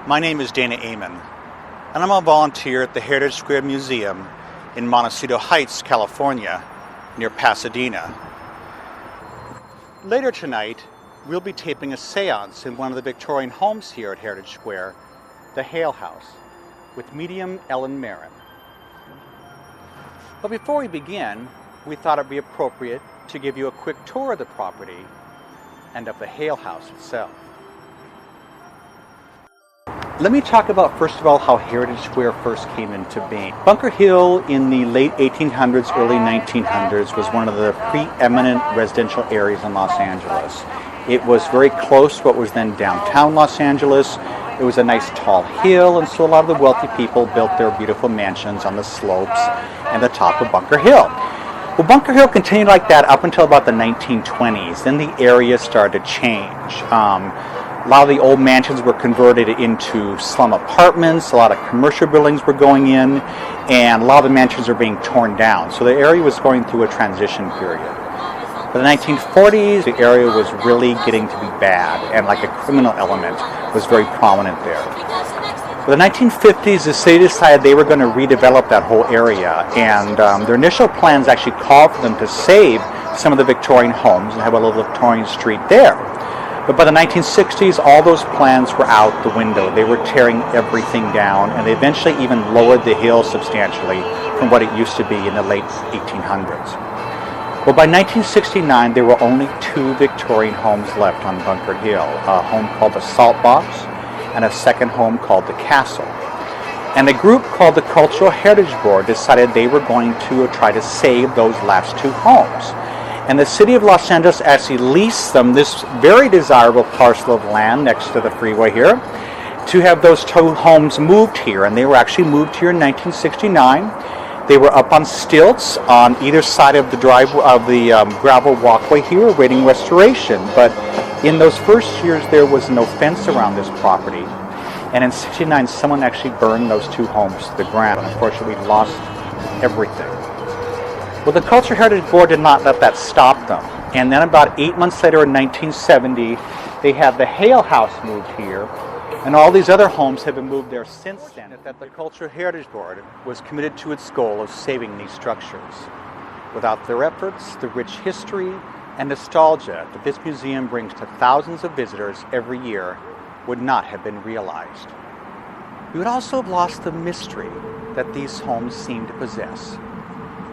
My name is Dana Amon, and I'm a volunteer at the Heritage Square Museum in Montecito Heights, California, near Pasadena. Later tonight, we'll be taping a seance in one of the Victorian homes here at Heritage Square, the Hale House, with medium Ellen Marron. But before we begin, we thought it'd be appropriate to give you a quick tour of the property and of the Hale House itself. Let me talk about, first of all, how Heritage Square first came into being. Bunker Hill in the late 1800s, early 1900s was one of the preeminent residential areas in Los Angeles. It was very close to what was then downtown Los Angeles. It was a nice tall hill, and so a lot of the wealthy people built their beautiful mansions on the slopes and the top of Bunker Hill. Well, Bunker Hill continued like that up until about the 1920s. Then the area started to change. A lot of the old mansions were converted into slum apartments, a lot of commercial buildings were going in, and a lot of the mansions are being torn down. So the area was going through a transition period. By the 1940s, the area was really getting to be bad, and like a criminal element was very prominent there. By the 1950s, the city decided they were going to redevelop that whole area, and their initial plans actually called for them to save some of the Victorian homes and have a little Victorian street there. But by the 1960s, all those plans were out the window. They were tearing everything down, and they eventually even lowered the hill substantially from what it used to be in the late 1800s. Well, by 1969, there were only two Victorian homes left on Bunker Hill, a home called the Salt Box and a second home called the Castle. And a group called the Cultural Heritage Board decided they were going to try to save those last two homes. And the city of Los Angeles actually leased them this very desirable parcel of land next to the freeway here to have those two homes moved here. And they were actually moved here in 1969. They were up on stilts on either side of the gravel walkway here, awaiting restoration. But in those first years, there was no fence around this property. And in '69, someone actually burned those two homes to the ground. And unfortunately, we lost everything. Well, the Cultural Heritage Board did not let that stop them. And then about 8 months later in 1970, they had the Hale House moved here, and all these other homes have been moved there since then. That the Cultural Heritage Board was committed to its goal of saving these structures. Without their efforts, the rich history and nostalgia that this museum brings to thousands of visitors every year would not have been realized. We would also have lost the mystery that these homes seem to possess.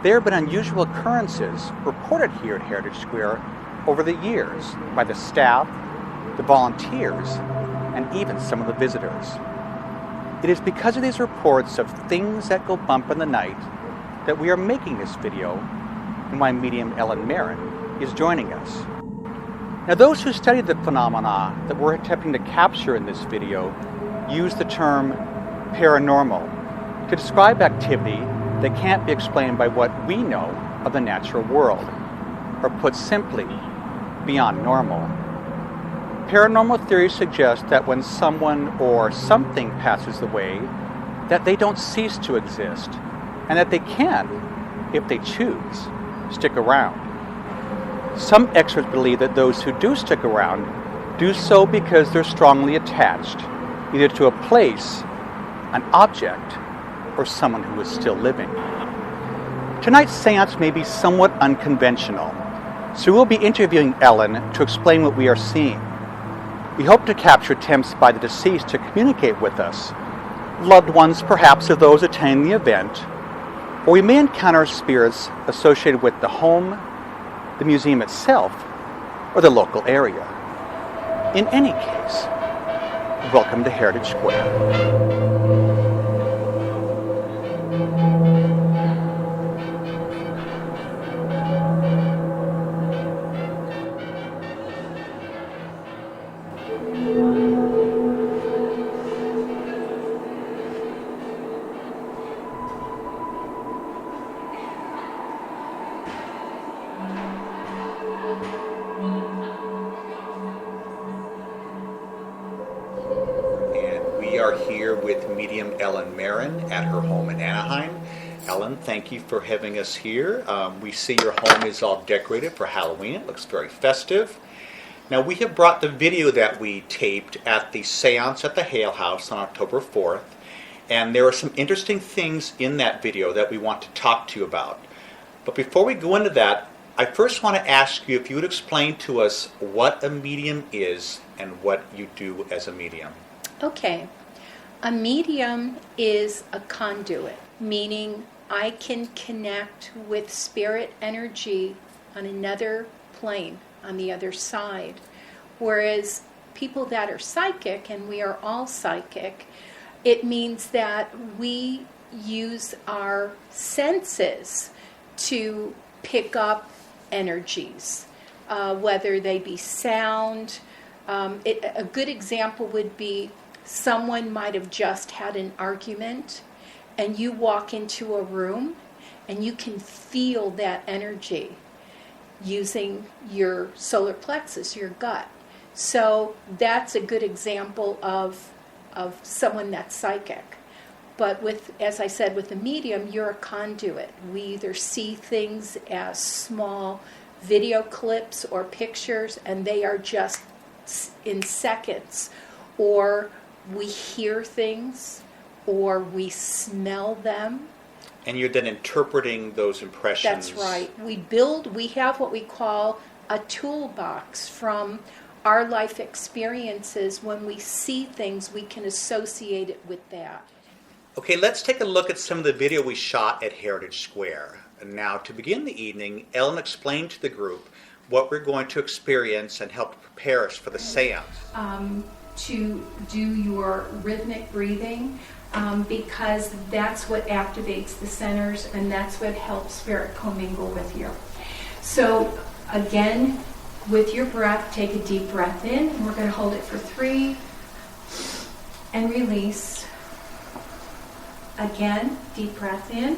There have been unusual occurrences reported here at Heritage Square over the years by the staff, the volunteers, and even some of the visitors. It is because of these reports of things that go bump in the night that we are making this video, and why medium Ellen Marron is joining us. Now, those who study the phenomena that we're attempting to capture in this video use the term paranormal to describe activity that can't be explained by what we know of the natural world, or put simply, beyond normal. Paranormal theories suggest that when someone or something passes away, that they don't cease to exist, and that they can, if they choose, stick around. Some experts believe that those who do stick around do so because they're strongly attached, either to a place, an object, or someone who is still living. Tonight's seance may be somewhat unconventional, so we'll be interviewing Ellen to explain what we are seeing. We hope to capture attempts by the deceased to communicate with us, loved ones perhaps of those attending the event, or we may encounter spirits associated with the home, the museum itself, or the local area. In any case, welcome to Heritage Square. We are here with medium Ellen Marron at her home in Anaheim. Ellen, thank you for having us here. We see your home is all decorated for Halloween. It looks very festive. Now we have brought the video that we taped at the seance at the Hale House on October 4th, and there are some interesting things in that video that we want to talk to you about. But before we go into that, I first want to ask you if you would explain to us what a medium is and what you do as a medium. Okay. A medium is a conduit, meaning I can connect with spirit energy on another plane, on the other side. Whereas people that are psychic, and we are all psychic, it means that we use our senses to pick up energies, whether they be sound. A good example would be someone might have just had an argument, and you walk into a room and you can feel that energy using your solar plexus, your gut. So that's a good example of someone that's psychic. But with, as I said, with the medium, you're a conduit. We either see things as small video clips or pictures, and they are just in seconds. Or we hear things, or we smell them. And you're then interpreting those impressions. That's right. We have what we call a toolbox from our life experiences. When we see things, we can associate it with that. Okay, let's take a look at some of the video we shot at Heritage Square. Now, to begin the evening, Ellen explained to the group what we're going to experience and help prepare us for the seance. To do your rhythmic breathing, because that's what activates the centers, and that's what helps spirit commingle with you. So again, with your breath, take a deep breath in, and we're going to hold it for 3 and release. Again, deep breath in.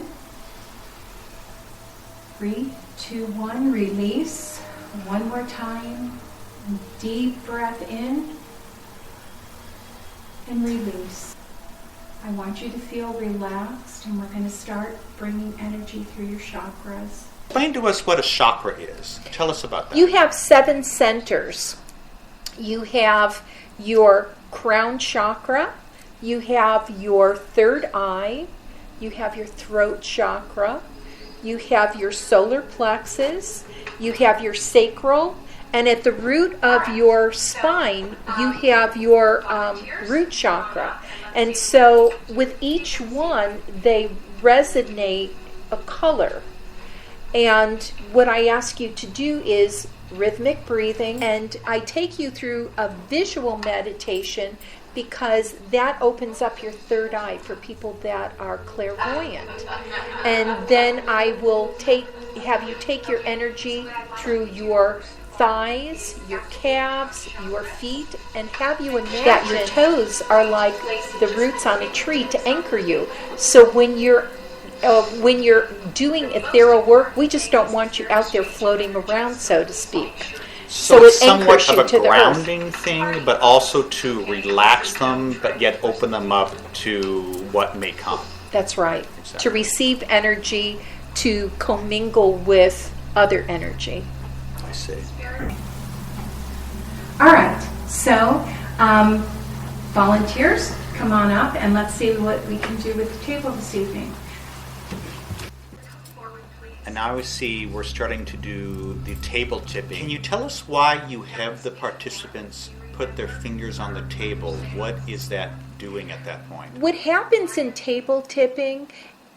3, 2, 1, release. One more time. Deep breath in and release. I want you to feel relaxed, and we're going to start bringing energy through your chakras. Explain to us what a chakra is. Tell us about that. You have 7 centers. You have your crown chakra, you have your third eye, you have your throat chakra, you have your solar plexus, you have your sacral, and at the root of your spine, you have your root chakra. And so with each one, they resonate a color. And what I ask you to do is rhythmic breathing, and I take you through a visual meditation because that opens up your third eye for people that are clairvoyant. And then I will have you take your energy through your thighs, your calves, your feet, and have you imagine that your toes are like the roots on a tree to anchor you. So when you're doing ethereal work, we just don't want you out there floating around, so to speak. So it it's somewhat anchors of you a to the earth. grounding thing, but also to relax them, but yet open them up to what may come. That's right. Exactly. To receive energy, to commingle with other energy. I see. All right. So, volunteers, come on up, and let's see what we can do with the table this evening. And now I see we're starting to do the table tipping. Can you tell us why you have the participants put their fingers on the table? What is that doing at that point? What happens in table tipping,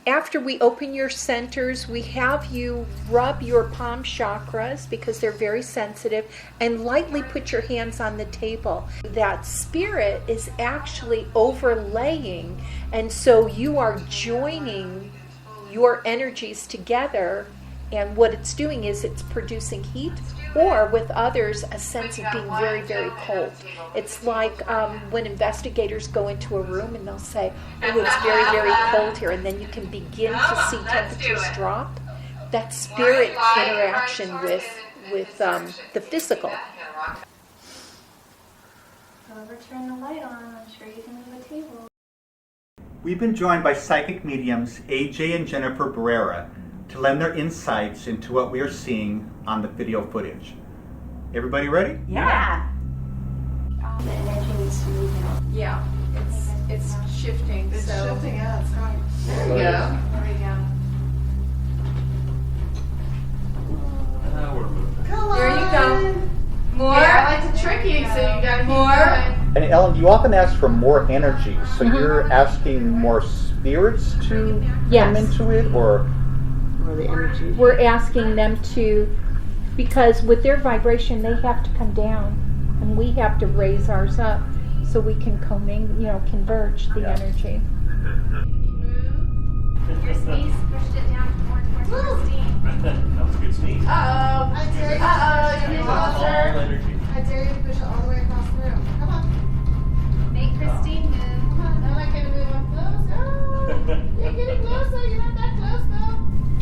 after we open your centers, we have you rub your palm chakras because they're very sensitive, and lightly put your hands on the table. That spirit is actually overlaying, and so you are joining your energies together, and what it's doing is it's producing heat, or with others a sense of being very, very cold. It's like when investigators go into a room and they'll say, oh, it's very, very cold here, and then you can begin to see temperatures drop. That spirit interaction with the physical. However, turn the light on, I'm sure you can move the table. We've been joined by psychic mediums AJ and Jennifer Barrera to lend their insights into what we are seeing on the video footage. Everybody ready? Yeah. The energy needs to move now. Yeah, it's shifting. It's so shifting out. It's going. There you go. there we go. We're moving. Come on. There you go. More. Yeah, I like to trick you, so you gotta keep going. And Ellen, you often ask for more energy, so you're asking more spirits to come into it, or Or the energy. We're asking them to, because with their vibration, they have to come down, and we have to raise ours up so we can converge the energy. Your sneeze pushed it down more towards Christine. That was a good sneeze. Uh-oh. I dare you. Uh-oh, you're All closer. energy. I dare you to push it all the way across the room. Come on. Make Christine move. Come on. I'm not gonna move on closer. You're getting closer. You're not that close though.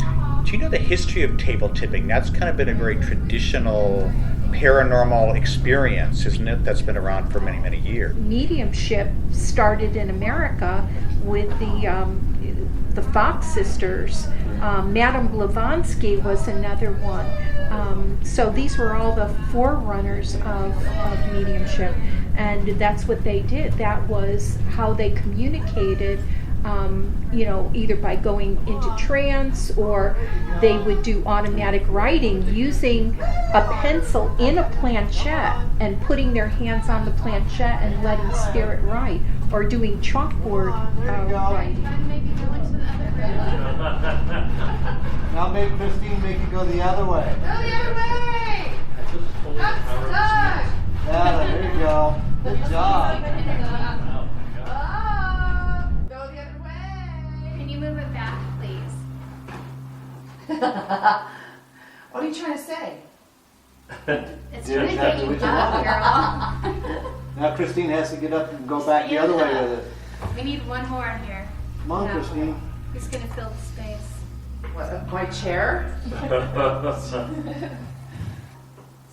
Come on. do you know the history of table tipping? That's kind of been a very traditional paranormal experience, isn't it? That's been around for many, many years. Mediumship started in America with the Fox sisters. Madame Blavatsky was another one. So these were all the forerunners of mediumship, and that's what they did. That was how they communicated. Either by going into trance, or they would do automatic writing using a pencil in a planchette and putting their hands on the planchette and letting spirit write, or doing chalkboard writing. Maybe go into the other room. Now make Christine make it go the other way. Go the other way. I'm stuck. Yeah, there you go. Good job. Oh, go the other way. Can you move it back, please? What are you trying to say? It's Yeah, really exactly taking what you up, wanted. girl. Now Christine has to get up and go back the other way with it. We need one more in here. Come on, No. Christine. Who's gonna fill the space? What, my chair?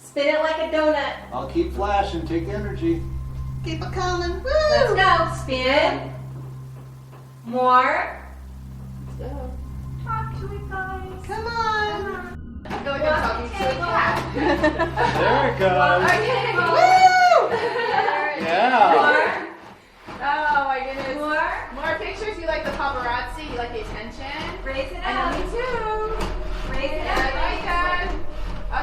Spin it like a donut. I'll keep flashing. Take energy. Keep it coming. Woo! Let's go. Spin. More. Talk to it, guys. Come on. I feel like I'm talking to a cat. There it goes. Okay. Woo! Yeah. Oh my goodness. More pictures? You like the paparazzi? You like the attention? Raise it I know, up. me too. Raise it Yeah, I up. like that.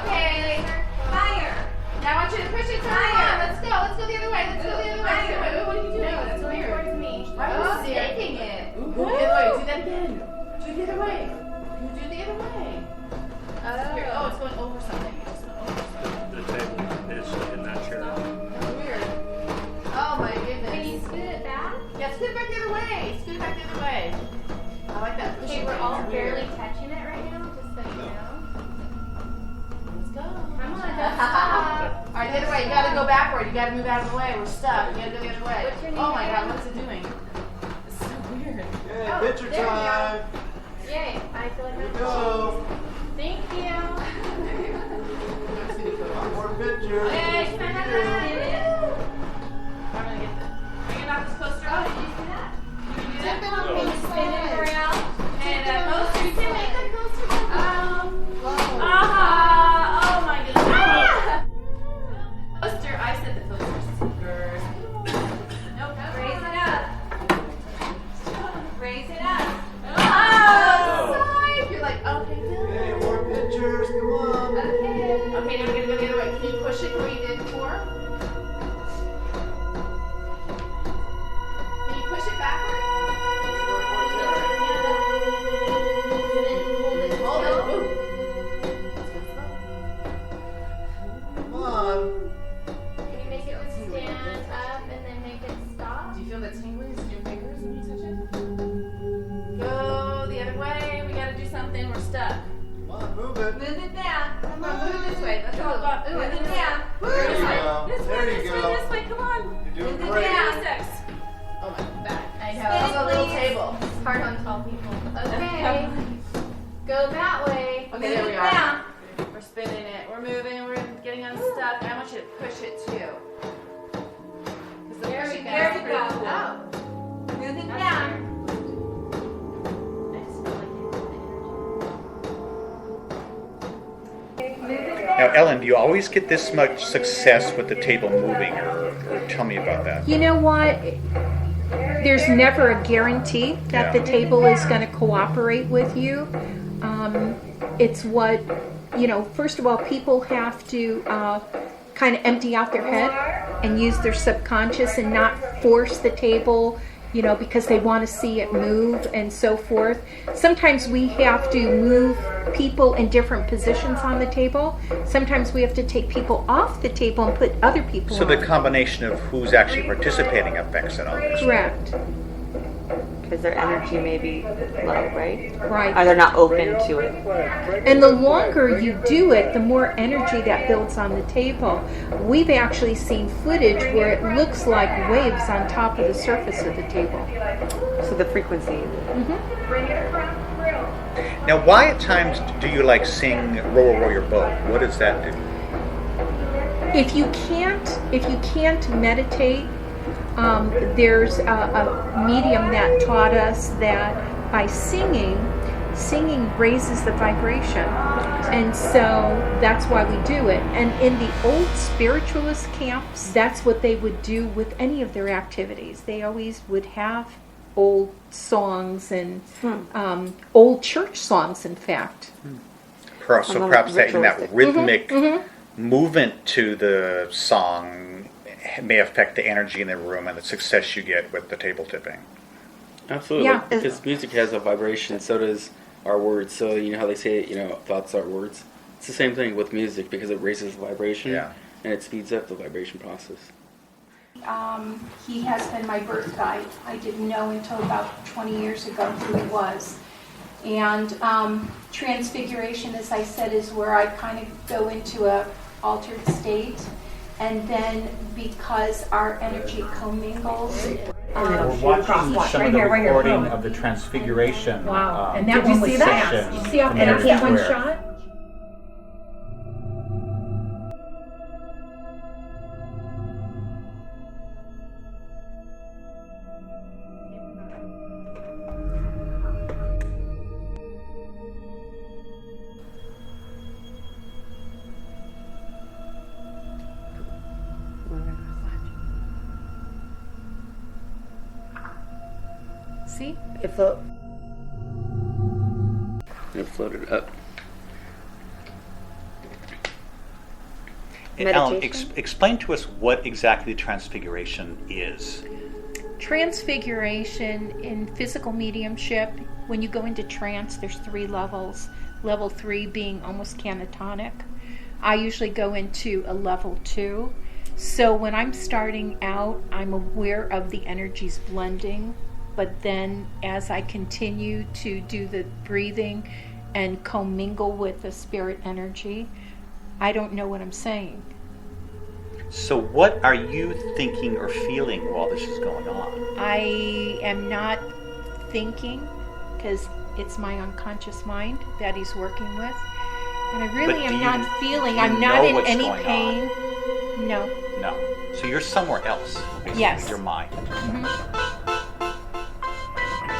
Okay. Higher. Now I want you to push it to Let's go. Let's go the other way. Let's go the other way. Wait, what are you doing? No, That's it's going weird. towards me. Why are you staking it? Go the other way. Do that again. Do it the other way. Do the other way. Weird. Oh, it's going over something. It's going over something. The table is in that chair. That's weird. Oh my goodness. Can you scoot it back? Yeah, scoot it back the other way. Scoot it back the other way. I like that. Okay, pushing we're thing. all It's weird. barely touching it right now, just so you know. Let's go. Come on, don't stop. All right, the other way. You gotta go backward. You gotta move out of the way. We're stuck. You gotta go the other way. What's your name Oh my again? God, what is it doing? It's so weird. Hey, Oh, picture there we go. time. Yay, I feel like Here we I'm go. Thank you. More pictures. Hey, spin it. Woo! I'm gonna get this. Bring it up this closer. Oh, did you see that? Can you do Tip it that? on one Spin it side. around. And closer. You can make that closer. Whoa. Oh my goodness. Ah! Poster. I said the poster. Nope. Raise it up. Raise it up. Oh, side. You're like, okay, good. Hey, more pictures. Come on. Okay. Okay, now we're gonna go the other way. Can you push it the way you did before? Can you push it backward? Hold it. Ooh. Come on. Can you make it stand up and then make it stop? Do you feel that tingling in your fingers when you touch it? Go the other way. We gotta do something. We're stuck. Come on, move it. Move it down. Come on, move it this way. Let's go. Move it down. There you go. This way, There you this way, go. this way. Come on. You're doing Move it great. down. Six. Oh my back. I Spin know. It's a little please. table. It's hard on tall people. Okay. Go that way. Okay, Move there we it are. down. We're spinning it. We're moving. We're getting unstuck. I want you to push it too. 'Cause the There we pushing go. is There we pretty go. cool. Oh. Move it down. I just feel like Move it down. Now, Ellen, do you always get this much success with the table moving, or tell me about that? You know what? There's never a guarantee that the table is going to cooperate with you. It's what, first of all, people have to kind of empty out their head and use their subconscious and not force the table, because they want to see it move and so forth. Sometimes we have to move people in different positions on the table. Sometimes we have to take people off the table and put other people So on. the combination of who's actually participating affects it on this. Correct. Because their energy may be low, right? Right. Or they're not open to it. And the longer you do it, the more energy that builds on the table. We've actually seen footage where it looks like waves on top of the surface of the table. So the frequency. Now, why at times do you sing "Row, Row Your Boat"? What does that do? If you can't meditate, there's a medium that taught us that by singing raises the vibration, and so that's why we do it. And in the old spiritualist camps, that's what they would do with any of their activities. They always would have old songs and old church songs, in fact. So perhaps that rhythmic movement to the song may affect the energy in the room and the success you get with the table tipping. Absolutely. Yeah. Because music has a vibration, so does our words. So you know how they say, thoughts are words? It's the same thing with music because it raises the vibration and it speeds up the vibration process. He has been my birth guide. I didn't know until about 20 years ago who he was. And transfiguration, as I said, is where I kind of go into a altered state. And then because our energy commingles, We're watching some of the recording of the Transfiguration. Wow. And that one was fast. You see how fast that one shot? See? It floated up. And Alan, Meditation? explain to us what exactly Transfiguration is. Transfiguration in physical mediumship, when you go into trance, there's 3 levels. Level 3 being almost catatonic. I usually go into a level 2. So when I'm starting out, I'm aware of the energies blending. But then as I continue to do the breathing and commingle with the spirit energy, I don't know what I'm saying. So what are you thinking or feeling while this is going on? I am not thinking because it's my unconscious mind that he's working with. And I really am not feeling, I'm not in any pain. No. No. So you're somewhere else. Basically, Yes. Your mind.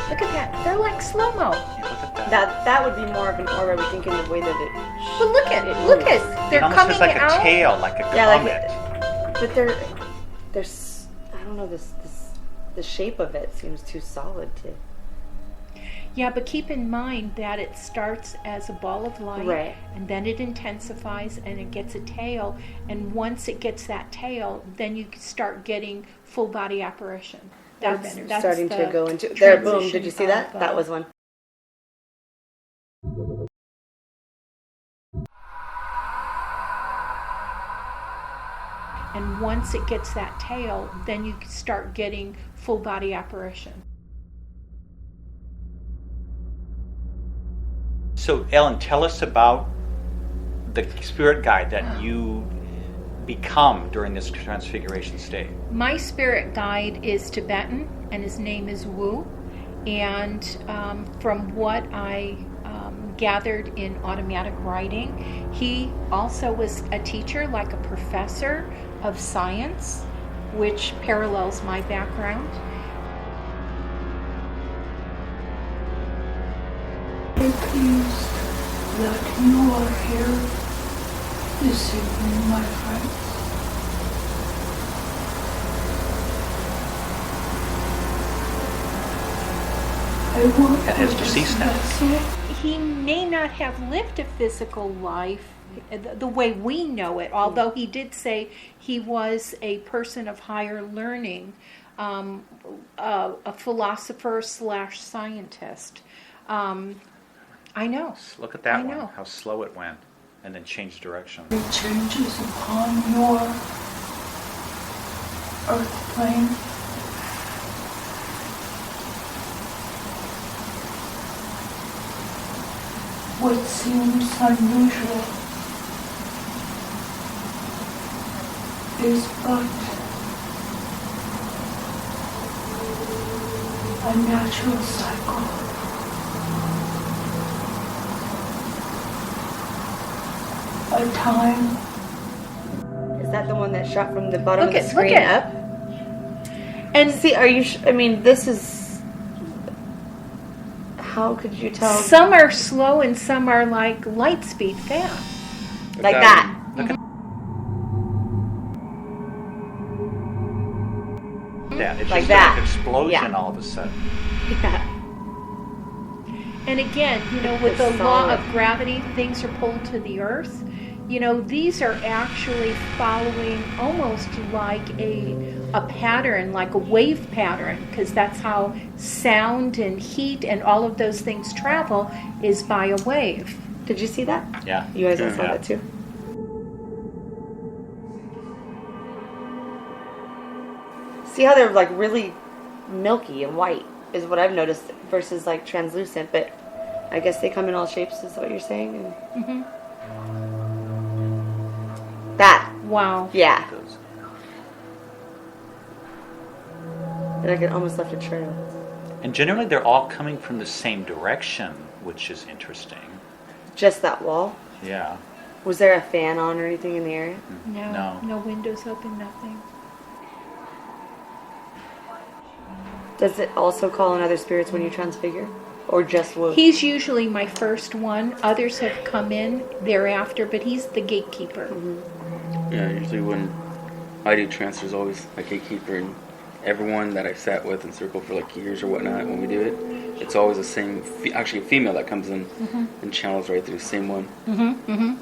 Look at that. They're like slow-mo. Yeah, look at that. that would be more of an aura, we think, in the way that it. But look at it. Look at they're It almost coming has like out. a tail, like a Yeah, comet. But there's I don't know, the shape of it seems too solid to. Yeah, but keep in mind that it starts as a ball of light, Right. and then it intensifies and it gets a tail. And once it gets that tail, then you start getting full body apparition. That's That's starting to the go into there. Boom! transition Did you see that? of, That was one. And once it gets that tail, then you start getting full body apparition. So, Ellen, tell us about the spirit guide that you become during this transfiguration state. My spirit guide is Tibetan, and his name is Wu. And from what I gathered in automatic writing, he also was a teacher, like a professor of science, which parallels my background. Please that you are here this evening, my friends. I want And his for this deceased now. vessel He may not have lived a physical life the way we know it, although he did say he was a person of higher learning, a philosopher slash scientist. I know. Look at that I one, know. how slow it went, and then changed direction. changes upon your earth plane. What seems unusual is but a natural cycle. A time. Is that the one that shot from the bottom Look of the at- look screen at- up? And See, are you? I mean, this is. How could you tell? some are slow and some are like light speed fast. Like that. Yeah, it's Like just that. an explosion Yeah. all of a sudden. Yeah. And again, with the It's law solid. of gravity, things are pulled to the earth. These are actually following almost like a pattern, like a wave pattern, because that's how sound and heat and all of those things travel, is by a wave. Did you see that? Yeah. You guys all saw Yeah. that too. See how they're like really milky and white is what I've noticed versus like translucent, but I guess they come in all shapes is what you're saying. And that, Wow. yeah. Like it almost left a trail. And generally they're all coming from the same direction, which is interesting. Just that wall. Yeah. Was there a fan on or anything in the area? No, No. windows open, nothing. Does it also call in other spirits when you transfigure? Or just Wu? He's usually my first one. Others have come in thereafter, but he's the gatekeeper. Yeah, usually when I do trance, there's always a gatekeeper, and everyone that I've sat with in circle for like years or whatnot, when we do it, it's always the same, actually a female that comes in and channels right through the same one.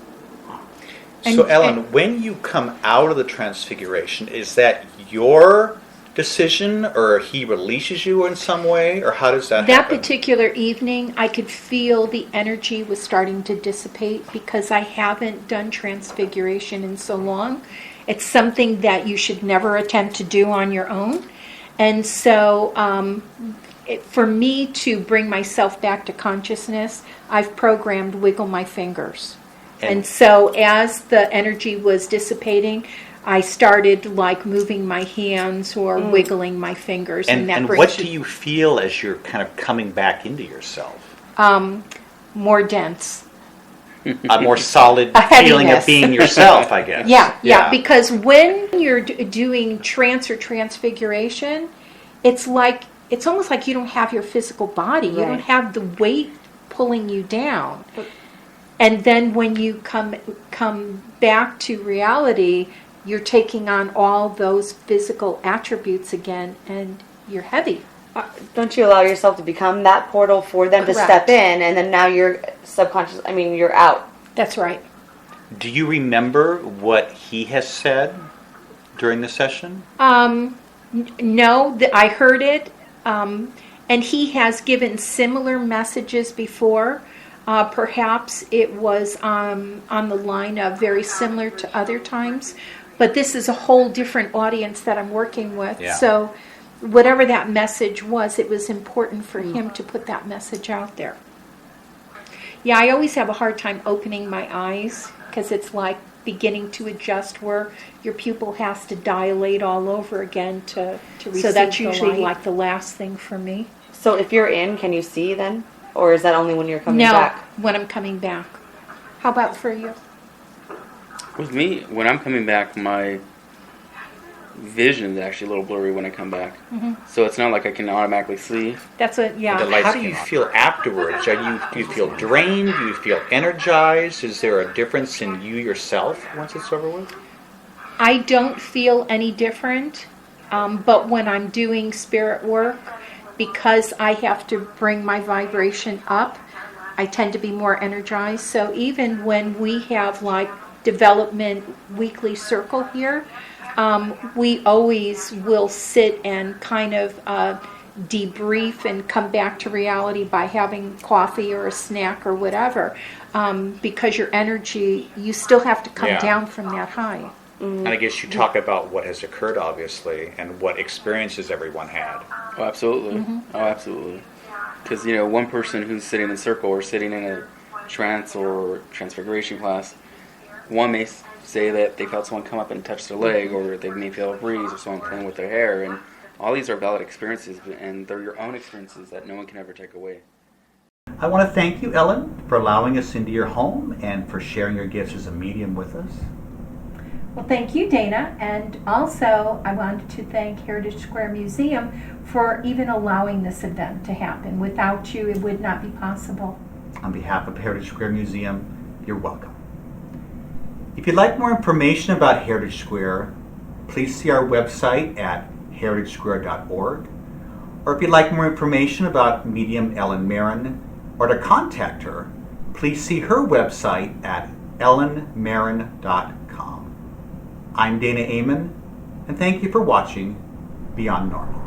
So Ellen, when you come out of the transfiguration, is that your decision, or he releases you in some way, or how does that That happen? particular evening, I could feel the energy was starting to dissipate because I haven't done transfiguration in so long. It's something that you should never attempt to do on your own. And so for me to bring myself back to consciousness, I've programmed wiggle my fingers. And so as the energy was dissipating, I started like moving my hands or wiggling my fingers. And that brings what do you feel as you're kind of coming back into yourself? more dense. A more solid A feeling of heaviness. being yourself, I guess. Yeah, because when you're doing trance or transfiguration, it's almost like you don't have your physical body. You don't have the weight pulling you down. And then when you come back to reality, you're taking on all those physical attributes again, and you're heavy. Don't you allow yourself to become that portal for them to Correct. step in, and then now you're subconscious, you're out. That's right. Do you remember what he has said during the session? No, I heard it, and he has given similar messages before. Perhaps it was on the line of very similar to other times, but this is a whole different audience that I'm working with. Yeah. So whatever that message was, it was important for him to put that message out there. Yeah, I always have a hard time opening my eyes because it's like beginning to adjust where your pupil has to dilate all over again to receive So that's the usually light. like the last thing for me. So if you're in, can you see then? Or is that only when you're coming No, back? when I'm coming back. How about for you? With me, when I'm coming back, vision is actually a little blurry when I come back. Mm-hmm. So it's not like I can automatically see. That's what, yeah. The lights How do you feel afterwards? Do you feel drained? Do you feel energized? Is there a difference in you yourself once it's over with? I don't feel any different, but when I'm doing spirit work, because I have to bring my vibration up, I tend to be more energized. So even when we have like development weekly circle here, we always will sit and kind of debrief and come back to reality by having coffee or a snack or whatever, because your energy, you still have to come down from that high. And I guess you talk about what has occurred, obviously, and what experiences everyone had. Oh, absolutely. Oh, absolutely. Because, one person who's sitting in a circle or sitting in a trance or transfiguration class, one may say that they felt someone come up and touch their leg, or they may feel a breeze or someone playing with their hair, and all these are valid experiences, and they're your own experiences that no one can ever take away. I want to thank you, Ellen, for allowing us into your home and for sharing your gifts as a medium with us. Well, thank you, Dana. And also, I wanted to thank Heritage Square Museum for even allowing this event to happen. Without you, it would not be possible. On behalf of Heritage Square Museum, you're welcome. If you'd like more information about Heritage Square, please see our website at heritagesquare.org. Or if you'd like more information about medium Ellen Marron, or to contact her, please see her website at ellenmarron.com. I'm Dana Amon, and thank you for watching Beyond Normal.